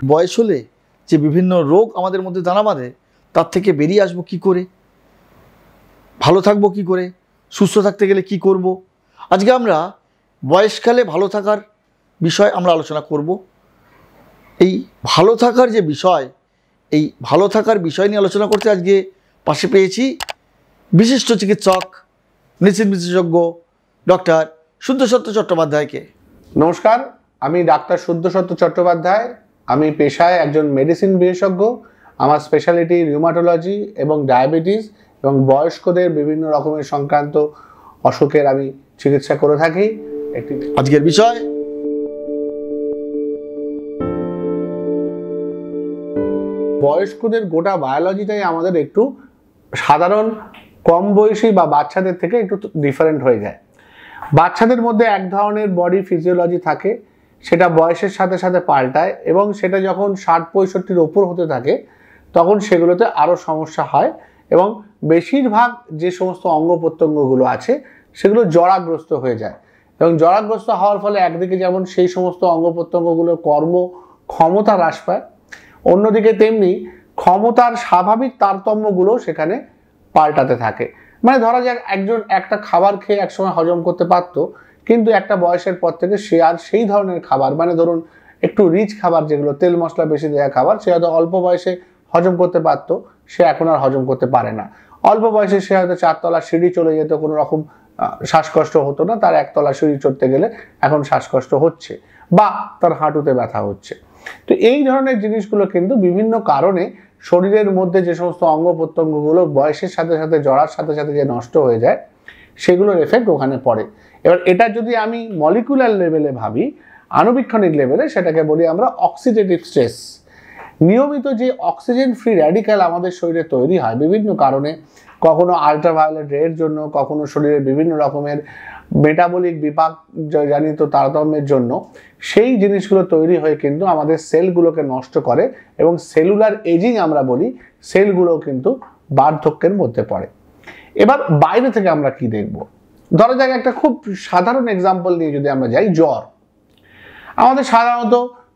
বয়স হলে যে বিভিন্ন রোগ আমাদের মধ্যে দানা বাঁধে তার থেকে বেরিয়ে আসবো কি করে, ভালো থাকবো কি করে, সুস্থ থাকতে গেলে কি করব। আজকে আমরা বয়সকালে ভালো থাকার বিষয় আমরা আলোচনা করব। এই ভালো থাকার যে বিষয়, এই ভালো থাকার বিষয় নিয়ে আলোচনা করতে আজকে পাশে পেয়েছি বিশিষ্ট চিকিৎসক, নিশ্চিত বিশেষজ্ঞ ডক্টর শুদ্ধসত্য চট্টোপাধ্যায়কে। নমস্কার, আমি ডাক্তার শুদ্ধসত্য চট্টোপাধ্যায়। আমি পেশায় একজন মেডিসিন বিশেষজ্ঞ। আমার স্পেশালিটি রিউমাটোলজি এবং ডায়াবেটিস এবং বয়স্কদের বিভিন্ন রকমের সংক্রান্ত অসুখের আমি চিকিৎসা করে থাকি। আজকের বিষয় বয়স্কদের গোটা বায়োলজিটাই আমাদের একটু সাধারণ কম বয়সী বা বাচ্চাদের থেকে একটু ডিফারেন্ট হয়ে যায়। বাচ্চাদের মধ্যে এক ধরনের বডি ফিজিওলজি থাকে, সেটা বয়সের সাথে সাথে পাল্টায় এবং সেটা যখন 60-65-র ওপর হতে থাকে তখন সেগুলোতে আরও সমস্যা হয় এবং বেশিরভাগ যে সমস্ত অঙ্গ প্রত্যঙ্গগুলো আছে সেগুলো জরাগ্রস্ত হয়ে যায় এবং জরাগ্রস্ত হওয়ার ফলে একদিকে যেমন সেই সমস্ত অঙ্গ প্রত্যঙ্গগুলোর কর্ম ক্ষমতা হ্রাস পায়, অন্যদিকে তেমনি ক্ষমতার স্বাভাবিক তারতম্যগুলো সেখানে পাল্টাতে থাকে। মানে ধরা যাক একজন একটা খাবার খেয়ে একসময় হজম করতে পারত, কিন্তু একটা বয়সের পর থেকে সে আর সেই ধরনের খাবার, মানে ধরুন একটু রিচ খাবার, যেগুলো তেল মশলা বেশি দেওয়া খাবার, সে হয়তো অল্প বয়সে হজম করতে পারতো, সে এখন আর হজম করতে পারে না। অল্প বয়সে সে হয়তো 4 তলা সিঁড়ি চলে যেত, কোনো রকম শ্বাসকষ্ট হতো না, তার 1 তলা সিঁড়ি চড়তে গেলে এখন শ্বাসকষ্ট হচ্ছে বা তার হাঁটুতে ব্যথা হচ্ছে। তো এই ধরনের জিনিসগুলো কিন্তু বিভিন্ন কারণে শরীরের মধ্যে যে সমস্ত অঙ্গ প্রত্যঙ্গগুলো বয়সের সাথে সাথে জড়ার সাথে সাথে যে নষ্ট হয়ে যায় সেগুলোর এফেক্ট ওখানে পড়ে। এবার এটা যদি আমি মলিকুলার লেভেলে ভাবি, আণুবীক্ষণিক লেভেলে, সেটাকে বলি আমরা অক্সিডেটিভ স্ট্রেস। নিয়মিত যে অক্সিজেন ফ্রি র্যাডিক্যাল আমাদের শরীরে তৈরি হয় বিভিন্ন কারণে, কখনো আল্ট্রাভায়োলেট রের জন্য, কখনো শরীরের বিভিন্ন রকমের মেটাবলিক বিপাক জনিত তারতম্যের জন্য, সেই জিনিসগুলো তৈরি হয়ে কিন্তু আমাদের সেলগুলোকে নষ্ট করে এবং সেলুলার এজিং আমরা বলি, সেলগুলো কিন্তু বার্ধক্যের মধ্যে পড়ে। এবার বাইরে থেকে আমরা কি দেখব? ধরা যাক একটা খুব সাধারণ এক্সাম্পল নিয়ে যদি আমরা যাই, জ্বর। আমাদের সাধারণত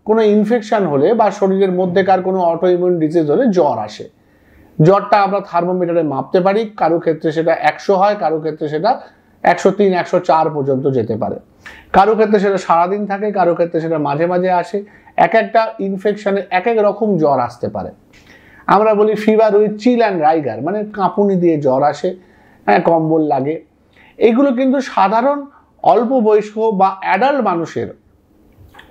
কোনো ইনফেকশন হলে বা শরীরের মধ্যেকার কোনো অটো ইমিউন ডিজিজ হলে জ্বর আসে। জ্বরটা আমরা থার্মোমিটারে মাপতে পারি, কারো ক্ষেত্রে সেটা 100 হয়, কারো ক্ষেত্রে সেটা 103-104 পর্যন্ত যেতে পারে, কারো ক্ষেত্রে সেটা সারাদিন থাকে, কারো ক্ষেত্রে সেটা মাঝে মাঝে আসে। এক একটা ইনফেকশনে এক এক রকম জ্বর আসতে পারে। আমরা বলি ফিভার উইথ চিল অ্যান্ড রাইগার, মানে কাঁপুনি দিয়ে জ্বর আসে, হ্যাঁ, কম্বল লাগে। এগুলো কিন্তু সাধারণ অল্প বয়স্ক বা অ্যাডাল্ট মানুষের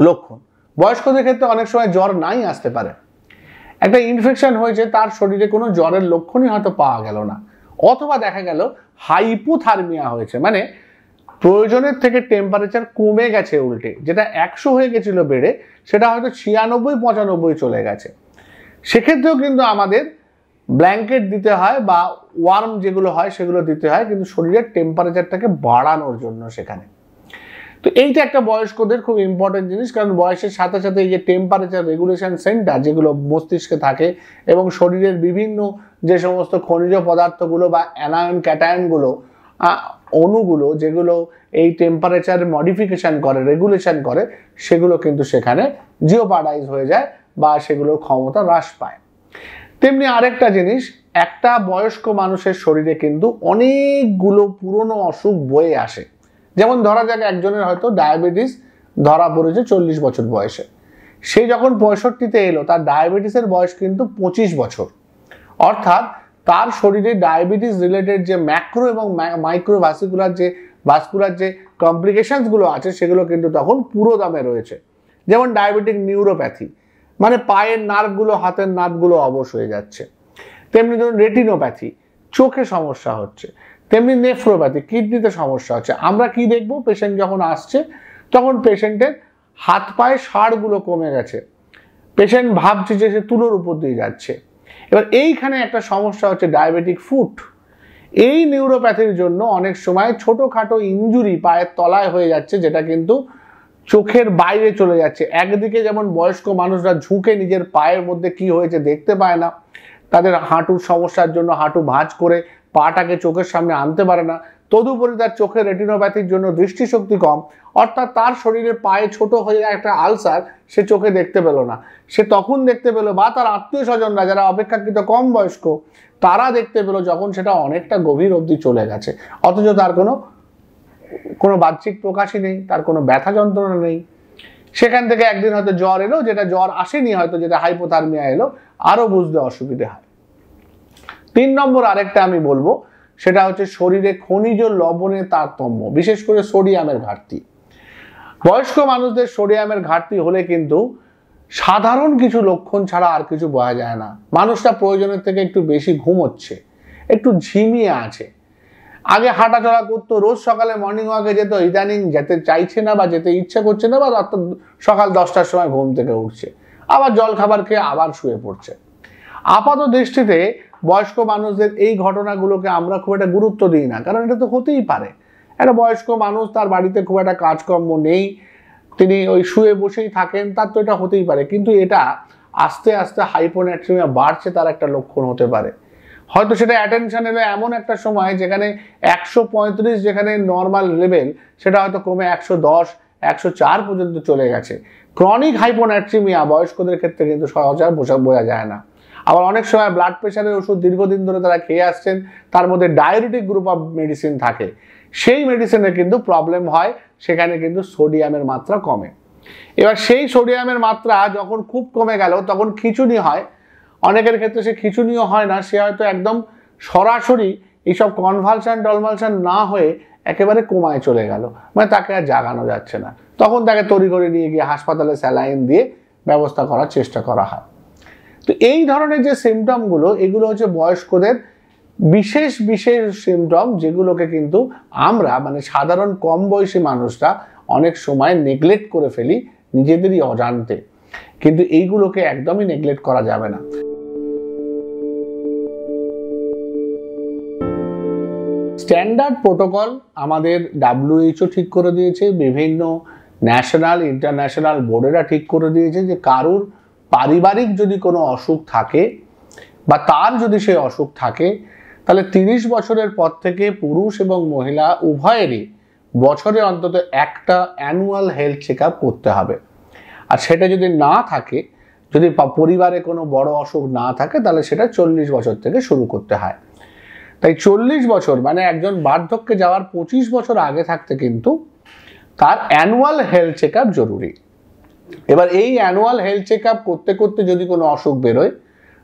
লক্ষণ। বয়স্কদের ক্ষেত্রে অনেক সময় জ্বর নাই আসতে পারে, একটা ইনফেকশন হয়েছে, তার শরীরে কোনো জ্বরের লক্ষণই হয়তো পাওয়া গেল না, অথবা দেখা গেল হাইপোথার্মিয়া হয়েছে, মানে প্রয়োজনের থেকে টেম্পারেচার কমে গেছে, উল্টে যেটা 100 হয়ে গেছিল বেড়ে সেটা হয়তো 96-95 চলে গেছে। সেক্ষেত্রেও কিন্তু আমাদের ব্ল্যাঙ্কেট দিতে হয় বা ওয়ার্ম যেগুলো হয় সেগুলো দিতে হয়, কিন্তু শরীরের টেম্পারেচারটাকে বাড়ানোর জন্য সেখানে। তো এইটা একটা বয়স্কদের খুব ইম্পর্টেন্ট জিনিস, কারণ বয়সের সাথে সাথে এই যে টেম্পারেচার রেগুলেশন সেন্টার যেগুলো মস্তিষ্কে থাকে এবং শরীরের বিভিন্ন যে সমস্ত খনিজ পদার্থগুলো বা অ্যানায়ন ক্যাটায়নগুলো, অণুগুলো যেগুলো এই টেম্পারেচার মডিফিকেশন করে, রেগুলেশন করে, সেগুলো কিন্তু সেখানে জিওপার্ডাইজ হয়ে যায় বা সেগুলোর ক্ষমতা হ্রাস পায়। তেমনি আরেকটা জিনিস, একটা বয়স্ক মানুষের শরীরে কিন্তু অনেকগুলো পুরনো অসুখ বয়ে আসে। যেমন ধরা যাক একজনের হয়তো ডায়াবেটিস ধরা পড়েছে 40 বছর বয়সে, সে যখন 65-তে এলো তার ডায়াবেটিসের বয়স কিন্তু 25 বছর। অর্থাৎ তার শরীরে ডায়াবেটিস রিলেটেড যে ম্যাক্রো এবং মাইক্রো ভাস্কুলার যে কমপ্লিকেশনসগুলো আছে সেগুলো কিন্তু তখন পুরো দামে রয়েছে। যেমন ডায়াবেটিক নিউরোপ্যাথি, মানে পায়ের নার্ভগুলো, হাতের নার্ভগুলো অবশ হয়ে যাচ্ছে। তেমনি ধরুন রেটিনোপ্যাথি, চোখে সমস্যা হচ্ছে। তেমনি নেফ্রোপ্যাথি, কিডনিতে সমস্যা হচ্ছে। আমরা কি দেখব, পেশেন্ট যখন আসছে তখন পেশেন্টের হাত পায়ে হাড়গুলো কমে গেছে, পেশেন্ট ভাবছে যে সে তুলোর উপর দিয়ে যাচ্ছে। এবার এইখানে একটা সমস্যা হচ্ছে ডায়াবেটিক ফুট। এই নিউরোপ্যাথির জন্য অনেক সময় ছোটোখাটো ইনজুরি পায়ের তলায় হয়ে যাচ্ছে, যেটা কিন্তু চোখের বাইরে চলে যাচ্ছে। একদিকে যেমন বয়স্ক মানুষরা ঝুঁকে নিজের পায়ের মধ্যে কি হয়েছে দেখতে পায় না, তাদের হাঁটুর সমস্যার জন্য হাঁটু ভাঁজ করে পাটাকে চোখের সামনে আনতে পারে না, তদুপরি তার চোখের রেটিনোপ্যাথির জন্য দৃষ্টিশক্তি কম, অর্থাৎ তার শরীরে পায়ে ছোট হয়ে একটা আলসার সে চোখে দেখতে পেল না, সে তখন দেখতে পেল, বা তার আত্মীয় স্বজনরা যারা অপেক্ষাকৃত কম বয়স্ক তারা দেখতে পেল যখন সেটা অনেকটা গভীর অবধি চলে গেছে, অথচ তার কোনো বাহ্যিক প্রকাশই নেই, তার কোনো ব্যথা যন্ত্রণা নেই। সেখান থেকে একদিন হয়তো জ্বর এলো, যেটা জ্বর আসেনি হয়তো, যেটা হাইপোথার্মিয়া এলো, আরো বুঝতে অসুবিধা হয়। 3 নম্বর আরেকটা আমি বলবো, সেটা হচ্ছে শরীরে খনিজ লবণের তারতম্য, বিশেষ করে সোডিয়ামের ঘাটতি। বয়স্ক মানুষদের সোডিয়ামের ঘাটতি হলে কিন্তু সাধারণ কিছু লক্ষণ ছাড়া আর কিছু বোঝা যায় না। মানুষটা প্রয়োজনের থেকে একটু বেশি ঘুমোচ্ছে, একটু ঝিমিয়ে আছে, আগে হাঁটাচলা করতো, রোজ সকালে মর্নিং ওয়াকে যেত, ইদানিং যেতে চাইছে না বা যেতে ইচ্ছে করছে না, বা সকাল 10টার সময় ঘুম থেকে উঠছে, আবার জল খাবার খেয়ে আবার শুয়ে পড়ছে। আপাত দৃষ্টিতে বয়স্ক মানুষদের এই ঘটনাগুলোকে আমরা খুব একটা গুরুত্ব দিই না, কারণ এটা তো হতেই পারে। একটা বয়স্ক মানুষ, তার বাড়িতে খুব একটা কাজকর্ম নেই, তিনি ওই শুয়ে বসেই থাকেন, তার তো এটা হতেই পারে। কিন্তু এটা আস্তে আস্তে হাইপোন্যাট্রিমিয়া বাড়ছে, তার একটা লক্ষণ হতে পারে। হয়তো সেটা অ্যাটেনশন এলো এমন একটা সময় যেখানে 135 যেখানে নর্মাল লেভেল, সেটা হয়তো কমে 110, 104 পর্যন্ত চলে গেছে। ক্রনিক হাইপোন্যাট্রিমিয়া বয়স্কদের ক্ষেত্রে কিন্তু সহজে বোঝা যায় না। আবার অনেক সময় ব্লাড প্রেশারের ওষুধ দীর্ঘদিন ধরে তারা খেয়ে আসছেন, তার মধ্যে ডায়াবেটিক গ্রুপ অফ মেডিসিন থাকে, সেই মেডিসিনে কিন্তু প্রবলেম হয়, সেখানে কিন্তু সোডিয়ামের মাত্রা কমে। এবার সেই সোডিয়ামের মাত্রা যখন খুব কমে গেল তখন খিঁচুনি হয়, অনেকের ক্ষেত্রে সে খিঁচুনিও হয় না, সে হয়তো একদম সরাসরি এইসব কনভালশন টলমালশন না হয়ে একেবারে কোমায় চলে গেল, মানে তাকে আর জাগানো যাচ্ছে না। তখন তাকে তড়িঘড়ি নিয়ে গিয়ে হাসপাতালে স্যালাইন দিয়ে ব্যবস্থা করার চেষ্টা করা হয়। তো এই ধরনের যে সিমটমগুলো, এগুলো হচ্ছে বয়স্কদের বিশেষ বিশেষ সিমটম, যেগুলোকে কিন্তু আমরা মানে সাধারণ কম বয়সী মানুষরা অনেক সময় নেগলেক্ট করে ফেলি নিজেদেরই অজান্তে, কিন্তু এইগুলোকে একদমই নেগলেক্ট করা যাবে না। স্ট্যান্ডার্ড প্রোটোকল আমাদের WHO ঠিক করে দিয়েছে, বিভিন্ন ন্যাশনাল ইন্টারন্যাশনাল বোর্ডেরা ঠিক করে দিয়েছে যে কারুর পারিবারিক যদি কোনো অসুখ থাকে বা তার যদি সেই অসুখ থাকে, তাহলে 30 বছরের পর থেকে পুরুষ এবং মহিলা উভয়েরই বছরে অন্তত একটা অ্যানুয়াল হেলথ চেক আপ করতে হবে। আর সেটা যদি না থাকে, যদি পরিবারে কোনো বড় অসুখ না থাকে, তাহলে সেটা 40 বছর থেকে শুরু করতে হয়। তাই 40 বছর মানে একজন বার্ধক্যে যাওয়ার 25 বছর আগে থাকতে কিন্তু তার অ্যানুয়াল হেলথ চেক আপ জরুরি। এবার এই অ্যানুয়াল হেলথ চেক আপ করতে করতে যদি কোনো অসুখ বেরোয়,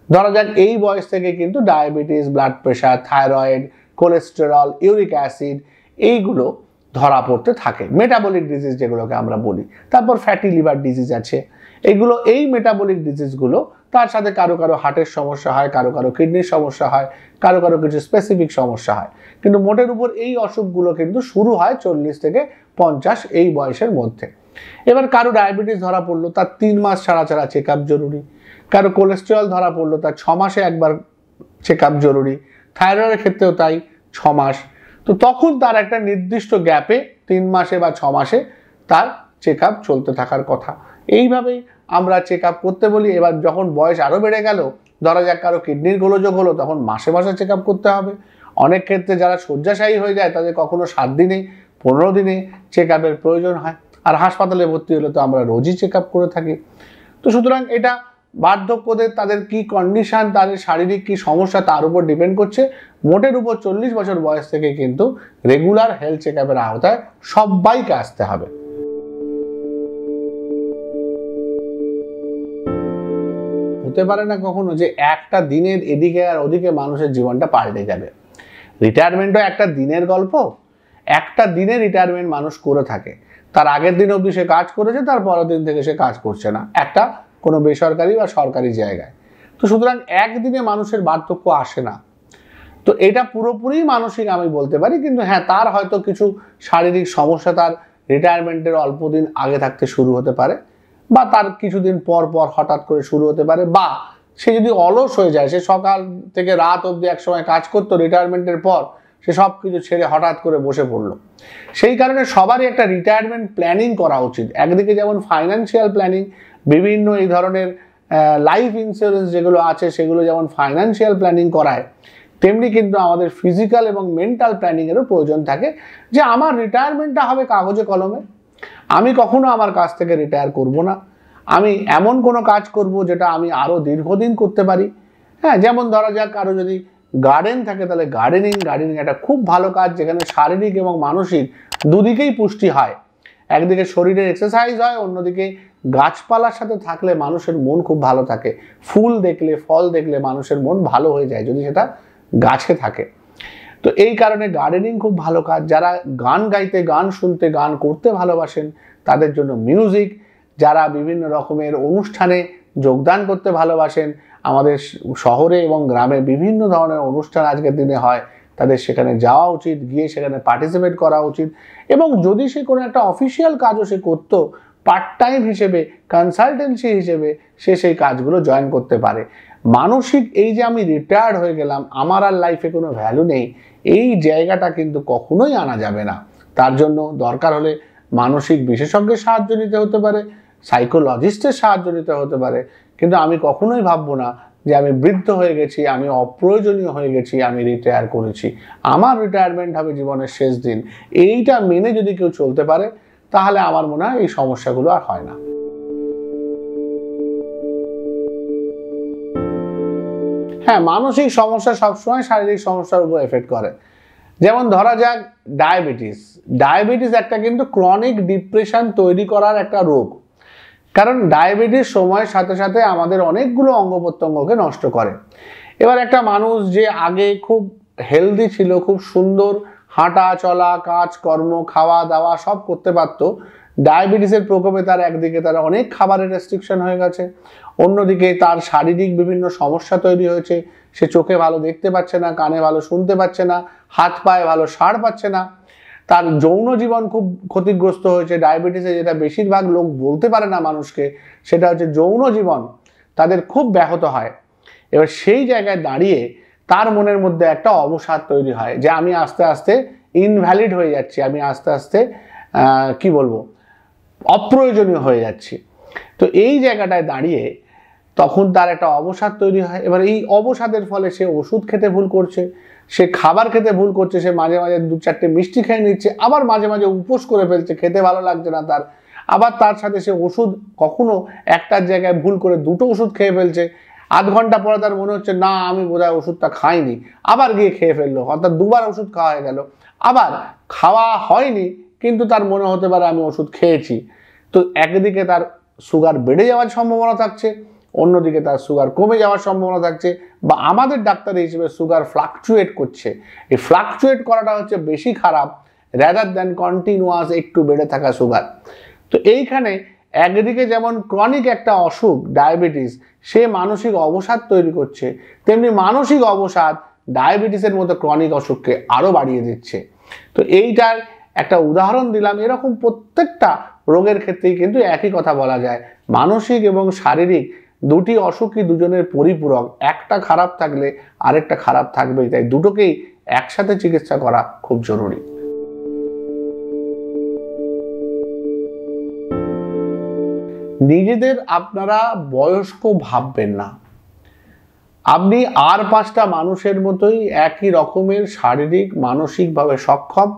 ধরা যাক এই বয়স থেকে কিন্তু diabetes, blood pressure, thyroid, cholesterol, uric acid এইগুলো ধরা পড়তে থাকে, মেটাবলিক ডিজিজ যেগুলোকে আমরা বলি। তারপর ফ্যাটি লিভার ডিজিজ আছে, এগুলো এই মেটাবলিক ডিজিজগুলো, তার সাথে কারো কারো হার্টের সমস্যা হয়, কারো কারো কিডনির সমস্যা হয়, কারো কারো কিছু স্পেসিফিক সমস্যা হয়। কিন্তু মোটের উপর এই অসুখগুলো কিন্তু শুরু হয় 40 থেকে 50 এই বয়সের মধ্যে। এবার কারো ডায়াবেটিস ধরা পড়লো, তার 3 মাস ছাড়া ছাড়া চেক আপ জরুরি। কারো কোলেস্টেরল ধরা পড়লো, তার 6 মাসে একবার চেক আপ জরুরি। থাইরয়েডের ক্ষেত্রেও তাই, 6 মাস। তো তখন তার একটা নির্দিষ্ট গ্যাপে 3 মাসে বা 6 মাসে তার চেক আপ চলতে থাকার কথা। এইভাবেই আমরা চেক আপ করতে বলি। এবার যখন বয়স আরও বেড়ে গেল, ধরা যাক কারো কিডনির গোলযোগ হলো, তখন মাসে মাসে চেক আপ করতে হবে। অনেক ক্ষেত্রে যারা শয্যাশায়ী হয়ে যায়, তাদের কখনো 7 দিনে 15 দিনে চেক আপের প্রয়োজন হয়। আর হাসপাতালে ভর্তি হলে তো আমরা রোজই চেক আপ করে থাকি। তো সুতরাং এটা বার্ধক্যদের তাদের কি কন্ডিশন, তাদের শারীরিক কি সমস্যা, তার উপর ডিপেন্ড করছে। মোটের উপর 40 বছর বয়স থেকে কিন্তু রেগুলার হেলথ চেক আপের আওতায় সবাইকে আসতে হবে। হতে পারে না কখনো যে একটা দিনের এদিকে আর ওদিকে মানুষের জীবনটা পাল্টে যাবে। রিটায়ারমেন্টও একটা দিনের গল্প, একটা দিনে রিটায়ারমেন্ট মানুষ করে থাকে, তার আগের দিন অবধি সে কাজ করেছে, তার পরের দিন থেকে সে কাজ করছে না, একটা কোনো বেসরকারি বা সরকারি জায়গায়। তো সুতরাং একদিনে মানুষের বার্ধক্য আসে না। তো এটা পুরোপুরি মানসিক আমি বলতে পারি, কিন্তু হ্যাঁ, তার হয়তো কিছু শারীরিক সমস্যা তার রিটায়ারমেন্টের অল্প দিন আগে থাকতে শুরু হতে পারে, বা তার কিছুদিন পর পর হঠাৎ করে শুরু হতে পারে, বা সে যদি অলস হয়ে যায়, সে সকাল থেকে রাত অবধি এক সময় কাজ করতো, রিটায়ারমেন্টের পর সে সব কিছু ছেড়ে হঠাৎ করে বসে পড়লো। সেই কারণে সবারই একটা রিটায়ারমেন্ট প্ল্যানিং করা উচিত। একদিকে যেমন ফাইন্যান্সিয়াল প্ল্যানিং, বিভিন্ন এই ধরনের লাইফ ইন্স্যুরেন্স যেগুলো আছে সেগুলো যেমন ফাইন্যান্সিয়াল প্ল্যানিং করায়, তেমনি কিন্তু আমাদের ফিজিক্যাল এবং মেন্টাল প্ল্যানিংয়েরও প্রয়োজন থাকে, যে আমার রিটায়ারমেন্টটা হবে কাগজে কলমে, আমি কখনো আমার কাজ থেকে রিটায়ার করব না, আমি এমন কোনো কাজ করব যেটা আমি আরও দীর্ঘদিন করতে পারি। হ্যাঁ, যেমন ধরা যাক কারো যদি গার্ডেন থাকে, তাহলে গার্ডেনিং একটা খুব ভালো কাজ, যেখানে শারীরিক এবং মানসিক দুদিকেই পুষ্টি হয়। একদিকে শরীরের এক্সারসাইজ হয়, অন্যদিকে গাছপালার সাথে থাকলে মানুষের মন খুব ভালো থাকে। ফুল দেখলে, ফল দেখলে মানুষের মন ভালো হয়ে যায় যদি সেটা গাছে থাকে। তো এই কারণে গার্ডেনিং খুব ভালো কাজ। যারা গান গাইতে, গান শুনতে, গান করতে ভালোবাসেন তাদের জন্য মিউজিক, যারা বিভিন্ন রকমের অনুষ্ঠানে যোগদান করতে ভালোবাসেন, আমাদের শহরে এবং গ্রামে বিভিন্ন ধরনের অনুষ্ঠান আজকের দিনে হয়, তাদের সেখানে যাওয়া উচিত, গিয়ে সেখানে পার্টিসিপেট করা উচিত। এবং যদি সে কোনো একটা অফিসিয়াল কাজও সে করতো, পার্ট টাইম হিসেবে, কনসালটেন্সি হিসেবে সে সেই কাজগুলো জয়েন করতে পারে। মানসিক এই যে আমি রিটায়ার্ড হয়ে গেলাম, আমার আর লাইফে কোনো ভ্যালু নেই, এই জায়গাটা কিন্তু কখনোই আনা যাবে না। তার জন্য দরকার হলে মানসিক বিশেষজ্ঞের সাহায্য নিতে হতে পারে, সাইকোলজিস্টের সাহায্য নিতে হতে পারে, কিন্তু আমি কখনোই ভাববো না যে আমি বৃদ্ধ হয়ে গেছি, আমি অপ্রয়োজনীয় হয়ে গেছি, আমি রিটায়ার করেছি, আমার রিটায়ারমেন্ট হবে জীবনের শেষ দিন। এইটা মেনে যদি কেউ চলতে পারে, তাহলে আমার মনে হয় এই সমস্যাগুলো আর হয় না। হ্যাঁ, মানসিক সমস্যা সবসময় শারীরিক সমস্যার উপর এফেক্ট করে। যেমন ধরা যাক ডায়াবেটিস একটা কিন্তু ক্রনিক ডিপ্রেশন তৈরি করার একটা রোগ। কারণ ডায়াবেটিস সময়ের সাথে সাথে আমাদের অনেকগুলো অঙ্গ প্রত্যঙ্গকে নষ্ট করে। এবার একটা মানুষ যে আগে খুব হেলদি ছিল, খুব সুন্দর হাঁটা চলা, কাজ কর্ম, খাওয়া দাওয়া সব করতে পারতো, ডায়াবেটিসের প্রকোপে তার একদিকে তার অনেক খাবারের রেস্ট্রিকশন হয়ে গেছে, অন্যদিকে তার শারীরিক বিভিন্ন সমস্যা তৈরি হয়েছে। সে চোখে ভালো দেখতে পাচ্ছে না, কানে ভালো শুনতে পাচ্ছে না, হাত পায়ে ভালো সাড় পাচ্ছে না, তার যৌন জীবন খুব ক্ষতিগ্রস্ত হয়েছে। ডায়াবেটিসে যেটা বেশিরভাগ লোক বলতে পারে না মানুষকে, সেটা হচ্ছে যৌন জীবন তাদের খুব ব্যাহত হয়। এবার সেই জায়গায় দাঁড়িয়ে তার মনের মধ্যে একটা অবসাদ তৈরি হয় যে আমি আস্তে আস্তে ইনভ্যালিড হয়ে যাচ্ছি, আমি আস্তে আস্তে কি বলবো, অপ্রয়োজনীয় হয়ে যাচ্ছি। তো এই জায়গাটায় দাঁড়িয়ে তখন তার একটা অবসাদ তৈরি হয়। এবার এই অবসাদের ফলে সে ওষুধ খেতে ভুল করছে, সে খাবার খেতে ভুল করছে, সে মাঝে মাঝে 2-4টে মিষ্টি খেয়ে নিচ্ছে, আবার মাঝে মাঝে উপোস করে ফেলছে, খেতে ভালো লাগছে না তার, আবার তার সাথে সে ওষুধ কখনো একটার জায়গায় ভুল করে 2টো ওষুধ খেয়ে ফেলছে। আধ ঘন্টা পরে তার মনে হচ্ছে না আমি বোধহয় ওষুধটা খাইনি, আবার গিয়ে খেয়ে ফেললো, অর্থাৎ 2বার ওষুধ খাওয়া হয়ে গেল। আবার খাওয়া হয়নি কিন্তু তার মনে হতে পারে আমি ওষুধ খেয়েছি। তো একদিকে তার সুগার বেড়ে যাওয়ার সম্ভাবনা থাকছে, অন্যদিকে তার সুগার কমে যাওয়ার সম্ভাবনা থাকছে, বা আমাদের ডাক্তার হিসেবে সুগার ফ্লাকচুয়েট করছে। এই ফ্লাকচুয়েট করাটা হচ্ছে বেশি খারাপ, র্যাদার দ্যান কন্টিনিউয়াস একটু বেড়ে থাকা সুগার। তো এইখানে একদিকে যেমন ক্রনিক একটা অসুখ ডায়াবেটিস, সে মানসিক অবসাদ তৈরি করছে, তেমনি মানসিক অবসাদ ডায়াবেটিসের মতো ক্রনিক অসুখকে আরও বাড়িয়ে দিচ্ছে। তো এইটার একটা উদাহরণ দিলাম। এরকম প্রত্যেকটা রোগের ক্ষেত্রেই কিন্তু একই কথা বলা যায়, মানসিক এবং শারীরিক দুটি অসুখই দুজনের পরিপূরক, একটা খারাপ থাকলে আরেকটা খারাপ থাকবেই, তাই দুটোকেই একসাথে চিকিৎসা করা খুব জরুরি। নিজেদের আপনারা বয়স্ক ভাববেন না, আপনি আর 5টা মানুষের মতোই একই রকমের শারীরিক মানসিকভাবে সক্ষম।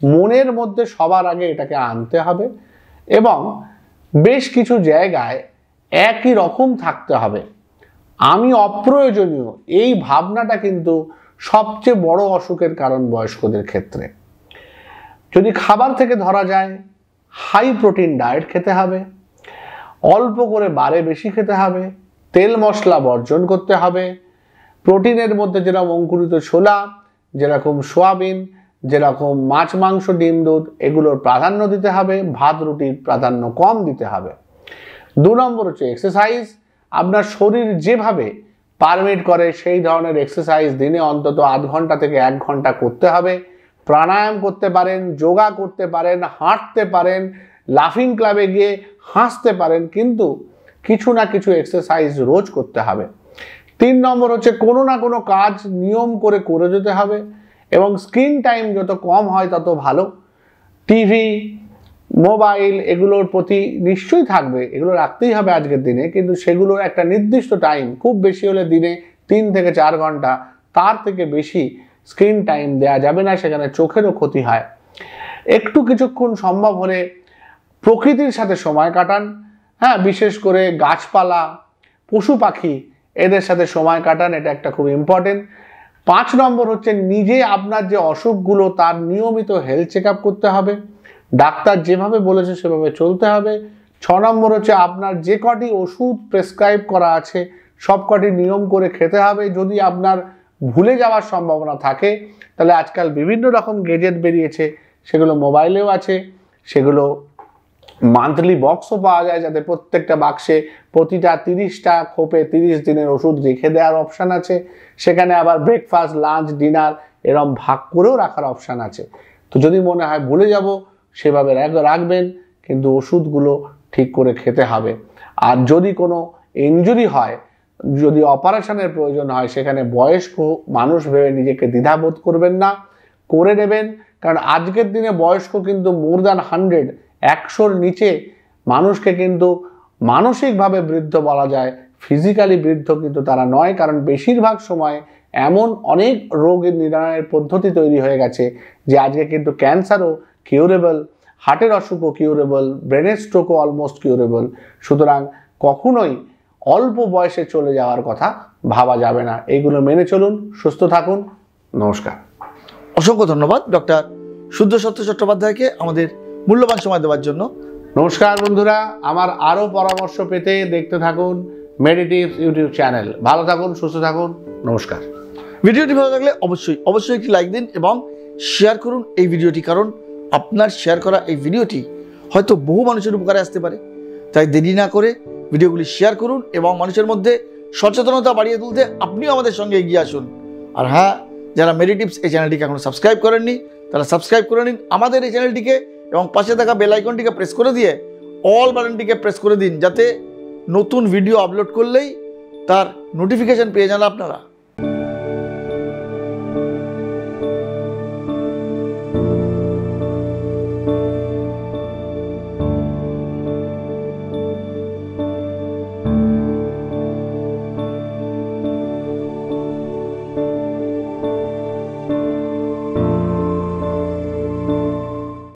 মনের মধ্যে সবার আগে এটাকে আনতে হবে এবং বেশ কিছু জায়গায় একই রকম থাকতে হবে। আমি অপ্রয়োজনীয়, এই ভাবনাটা কিন্তু সবচেয়ে বড় অসুখের কারণ বয়স্কদের ক্ষেত্রে। যদি খাবার থেকে ধরা যায়, হাই প্রোটিন ডায়েট খেতে হবে, অল্প করে বারে বেশি খেতে হবে, তেল মশলা বর্জন করতে হবে, প্রোটিনের মধ্যে যেরকম অঙ্কুরিত ছোলা, যেরকম সোয়াবিন, যেরকম মাছ মাংস ডিম দুধ, এগুলোর প্রাধান্য দিতে হবে, ভাত রুটির প্রাধান্য কম দিতে হবে। 2 নম্বর হচ্ছে এক্সারসাইজ। আপনার শরীর যেভাবে পারমিট করে সেই ধরনের এক্সারসাইজ দিনে অন্তত আধ ঘন্টা থেকে 1 ঘন্টা করতে হবে। প্রাণায়াম করতে পারেন, যোগা করতে পারেন, হাঁটতে পারেন, লাফিং ক্লাবে গিয়ে হাসতে পারেন, কিন্তু কিছু না কিছু এক্সারসাইজ রোজ করতে হবে। 3 নম্বর হচ্ছে কোনো না কোনো কাজ নিয়ম করে করে যেতে হবে এবং স্ক্রিন টাইম যত কম হয় তত ভালো। টিভি, মোবাইল এগুলোর প্রতি নিশ্চয়ই থাকবে, এগুলো রাখতেই হবে আজকের দিনে, কিন্তু সেগুলোর একটা নির্দিষ্ট টাইম, খুব বেশি হলে দিনে 3 থেকে 4 ঘন্টা, তার থেকে বেশি স্ক্রিন টাইম দেওয়া যাবে না, সেখানে চোখেরও ক্ষতি হয়। একটু কিছুক্ষণ সম্ভব হলে প্রকৃতির সাথে সময় কাটান, হ্যাঁ, বিশেষ করে গাছপালা, পশু পাখি এদের সাথে সময় কাটান, এটা একটা খুব ইম্পর্টেন্ট। 5 নম্বর হচ্ছে নিজে আপনার যে অসুখগুলো তার নিয়মিত হেলথ চেক আপ করতে হবে, ডাক্তার যেভাবে বলেছে সেভাবে চলতে হবে। 6 নম্বর হচ্ছে আপনার যে কটি ওষুধ প্রেসক্রাইব করা আছে সব কটি নিয়ম করে খেতে হবে। যদি আপনার ভুলে যাওয়ার সম্ভাবনা থাকে তাহলে আজকাল বিভিন্ন রকম গেজেট বেরিয়েছে, সেগুলো মোবাইলেও আছে, সেগুলো মান্থলি বক্সও পাওয়া যায়, যাতে প্রত্যেকটা বাক্সে প্রতিটা 30টা খোপে 30 দিনের ওষুধ রেখে দেওয়ার অপশান আছে। সেখানে আবার ব্রেকফাস্ট, লাঞ্চ, ডিনার এরম ভাগ করেও রাখার অপশান আছে। তো যদি মনে হয় ভুলে যাব সেভাবে রাখবেন, কিন্তু ওষুধগুলো ঠিক করে খেতে হবে। আর যদি কোনো ইনজুরি হয়, যদি অপারেশনের প্রয়োজন হয়, সেখানে বয়স্ক মানুষ ভেবে নিজেকে দ্বিধাবোধ করবেন না, করে নেবেন। কারণ আজকের দিনে বয়স্ক কিন্তু মোর দ্যান 100-100-র নিচে মানুষকে কিন্তু মানসিকভাবে বৃদ্ধ বলা যায়, ফিজিক্যালি বৃদ্ধ কিন্তু তারা নয়। কারণ বেশিরভাগ সময় এমন অনেক রোগের নিরাময়ের পদ্ধতি তৈরি হয়ে গেছে যে আজকে কিন্তু ক্যান্সারও কিউরেবল, হার্টের অসুখও কিউরেবল, ব্রেনের স্ট্রোকও অলমোস্ট কিউরেবল। সুতরাং কখনোই অল্প বয়সে চলে যাওয়ার কথা ভাবা যাবে না। এইগুলো মেনে চলুন, সুস্থ থাকুন। নমস্কার। অসংখ্য ধন্যবাদ ডক্টর শুদ্ধসত্য চট্টোপাধ্যায়কে আমাদের মূল্যবান সময় দেওয়ার জন্য। নমস্কার বন্ধুরা, আমার আরও পরামর্শ পেতে দেখতে থাকুন মেডিটিভস ইউটিউব চ্যানেল। ভালো থাকুন, সুস্থ থাকুন। নমস্কার। ভিডিওটি ভালো লাগলে অবশ্যই একটি লাইক দিন এবং শেয়ার করুন এই ভিডিওটি, কারণ আপনার শেয়ার করা এই ভিডিওটি হয়তো বহু মানুষের উপকারে আসতে পারে। তাই দেরি না করে ভিডিওগুলি শেয়ার করুন এবং মানুষের মধ্যে সচেতনতা বাড়িয়ে তুলতে আপনিও আমাদের সঙ্গে এগিয়ে আসুন। আর হ্যাঁ, যারা মেডিটিভস এই চ্যানেলটিকে এখনো সাবস্ক্রাইব করেননি তারা সাবস্ক্রাইব করে নিন আমাদের এই চ্যানেলটিকে এবং পাশে থাকা বেল আইকনটিকে প্রেস করে দিয়ে অল বাটনটিকে প্রেস করে দিন, যাতে নতুন ভিডিও আপলোড করলেই তার নোটিফিকেশন পেয়ে যান আপনারা।